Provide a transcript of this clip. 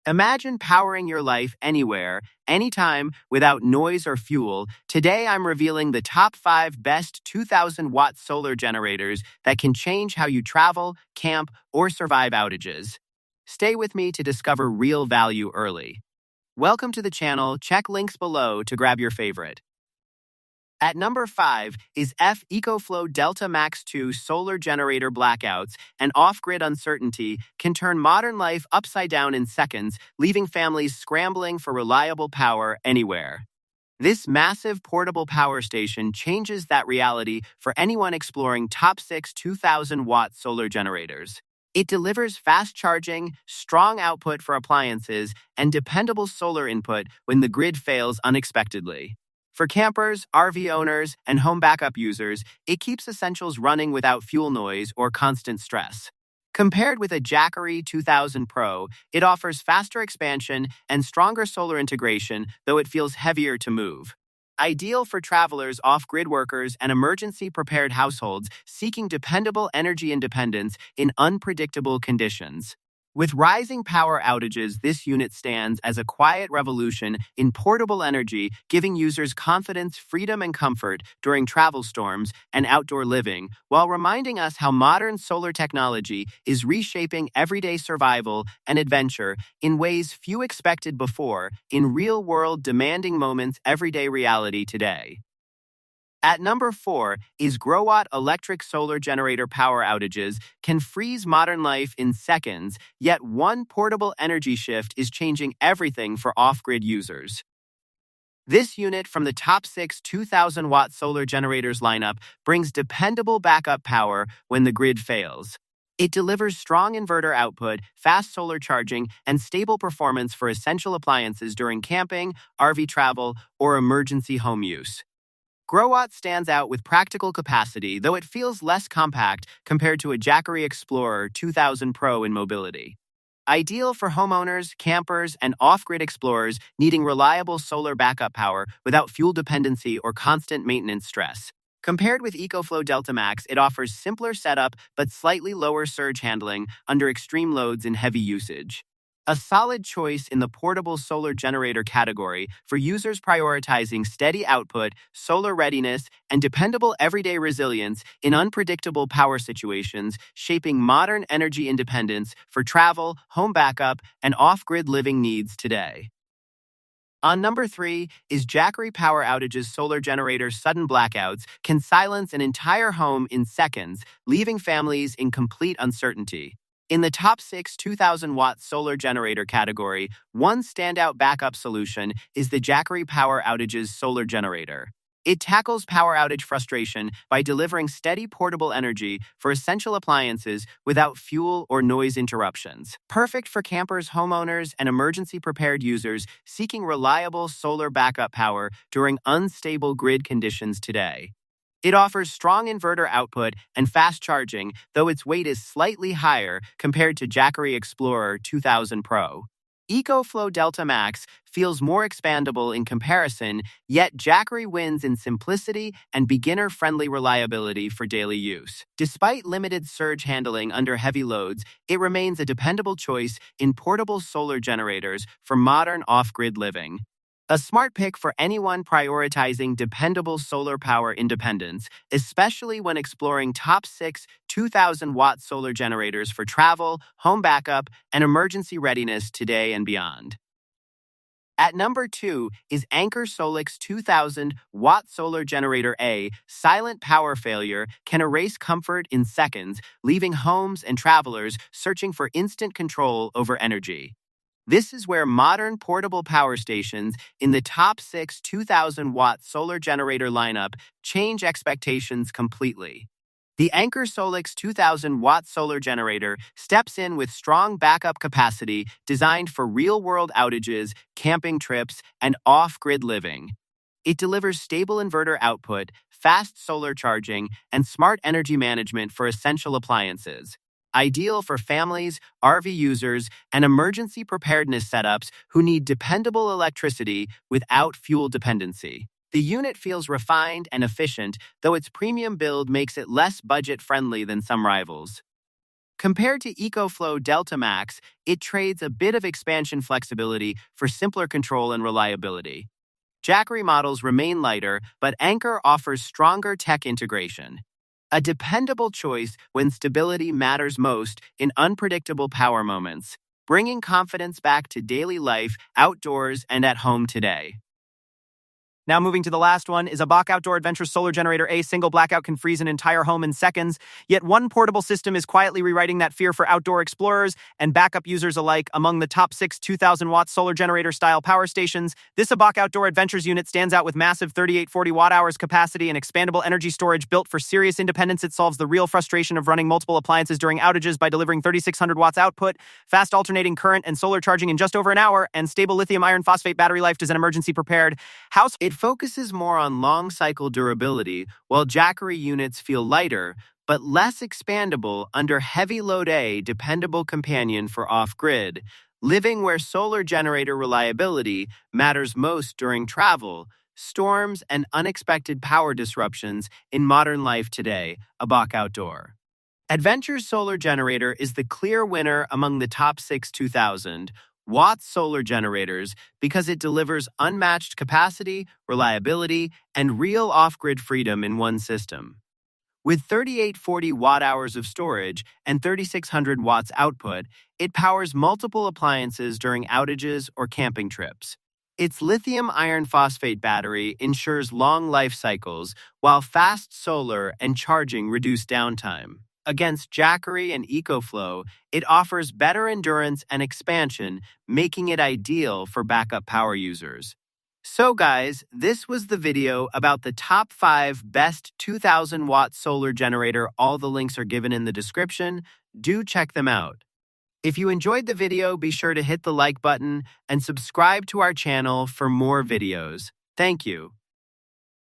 Imagine powering your life anywhere, anytime, without noise or fuel. Today, I'm revealing the top 5 best 2,000-watt solar generators that can change how you travel, camp, or survive outages. Stay with me to discover real value early. Welcome to the channel. Check links below to grab your favorite. At number 5 is EcoFlow Delta Max 2 solar generator. Blackouts and off-grid uncertainty can turn modern life upside down in seconds, leaving families scrambling for reliable power anywhere. This massive portable power station changes that reality for anyone exploring top 6 2,000-watt solar generators. It delivers fast charging, strong output for appliances, and dependable solar input when the grid fails unexpectedly. For campers, RV owners, and home backup users, it keeps essentials running without fuel noise or constant stress. Compared with a Jackery 2000 Pro, it offers faster expansion and stronger solar integration, though it feels heavier to move. Ideal for travelers, off-grid workers, and emergency-prepared households seeking dependable energy independence in unpredictable conditions. With rising power outages, this unit stands as a quiet revolution in portable energy, giving users confidence, freedom, and comfort during travel storms and outdoor living, while reminding us how modern solar technology is reshaping everyday survival and adventure in ways few expected before, in real-world demanding moments, everyday reality today. At number 4 is GROWATT Electric solar generator. Power outages can freeze modern life in seconds, yet one portable energy shift is changing everything for off-grid users. This unit from the top 6 2,000-watt solar generators lineup brings dependable backup power when the grid fails. It delivers strong inverter output, fast solar charging, and stable performance for essential appliances during camping, RV travel, or emergency home use. GROWATT stands out with practical capacity, though it feels less compact compared to a Jackery Explorer 2000 Pro in mobility. Ideal for homeowners, campers, and off-grid explorers needing reliable solar backup power without fuel dependency or constant maintenance stress. Compared with EcoFlow Delta Max, it offers simpler setup but slightly lower surge handling under extreme loads and heavy usage. A solid choice in the portable solar generator category for users prioritizing steady output, solar readiness, and dependable everyday resilience in unpredictable power situations, shaping modern energy independence for travel, home backup, and off-grid living needs today. On number 3 is Jackery. Power outages solar generator. Sudden blackouts can silence an entire home in seconds, leaving families in complete uncertainty. In the top 6 2,000-watt solar generator category, one standout backup solution is the Jackery Power Outages solar generator. It tackles power outage frustration by delivering steady portable energy for essential appliances without fuel or noise interruptions. Perfect for campers, homeowners, and emergency-prepared users seeking reliable solar backup power during unstable grid conditions today. It offers strong inverter output and fast charging, though its weight is slightly higher compared to Jackery Explorer 2000 Pro. EcoFlow Delta Max feels more expandable in comparison, yet Jackery wins in simplicity and beginner-friendly reliability for daily use. Despite limited surge handling under heavy loads, it remains a dependable choice in portable solar generators for modern off-grid living. A smart pick for anyone prioritizing dependable solar power independence, especially when exploring top 6 2,000-watt solar generators for travel, home backup, and emergency readiness today and beyond. At number 2 is Anker Solix 2,000-watt solar generator. A silent power failure can erase comfort in seconds, leaving homes and travelers searching for instant control over energy. This is where modern portable power stations in the top 6 2,000-watt solar generator lineup change expectations completely. The Anker Solix 2,000-watt solar generator steps in with strong backup capacity designed for real-world outages, camping trips, and off-grid living. It delivers stable inverter output, fast solar charging, and smart energy management for essential appliances. Ideal for families, RV users, and emergency preparedness setups who need dependable electricity without fuel dependency. The unit feels refined and efficient, though its premium build makes it less budget-friendly than some rivals. Compared to EcoFlow Delta Max, it trades a bit of expansion flexibility for simpler control and reliability. Jackery models remain lighter, but Anker offers stronger tech integration. A dependable choice when stability matters most in unpredictable power moments, bringing confidence back to daily life, outdoors, and at home today. Now moving to the last one is Abok Outdoor Adventure Solar Generator. A single blackout can freeze an entire home in seconds, yet one portable system is quietly rewriting that fear for outdoor explorers and backup users alike. Among the top 6 2,000-watt solar generator-style power stations, this Abok Outdoor Adventures unit stands out with massive 3840 watt-hours capacity and expandable energy storage built for serious independence. It solves the real frustration of running multiple appliances during outages by delivering 3,600 watts output, fast alternating current and solar charging in just over an hour, and stable lithium iron phosphate battery life as an emergency-prepared house. It focuses more on long-cycle durability, while Jackery units feel lighter, but less expandable under heavy load. A dependable companion for off-grid, living where solar generator reliability matters most during travel, storms, and unexpected power disruptions in modern life today. Abok Outdoor Adventure's solar generator is the clear winner among the top 6 2,000-watt solar generators because it delivers unmatched capacity, reliability, and real off-grid freedom in one system. With 3840 watt-hours of storage and 3,600 watts output, it powers multiple appliances during outages or camping trips. Its lithium iron phosphate battery ensures long life cycles, while fast solar and charging reduce downtime. Against Jackery and EcoFlow, it offers better endurance and expansion, making it ideal for backup power users. So guys, this was the video about the top 5 best 2,000-watt solar generator. All the links are given in the description. Do check them out. If you enjoyed the video, be sure to hit the like button and subscribe to our channel for more videos. Thank you.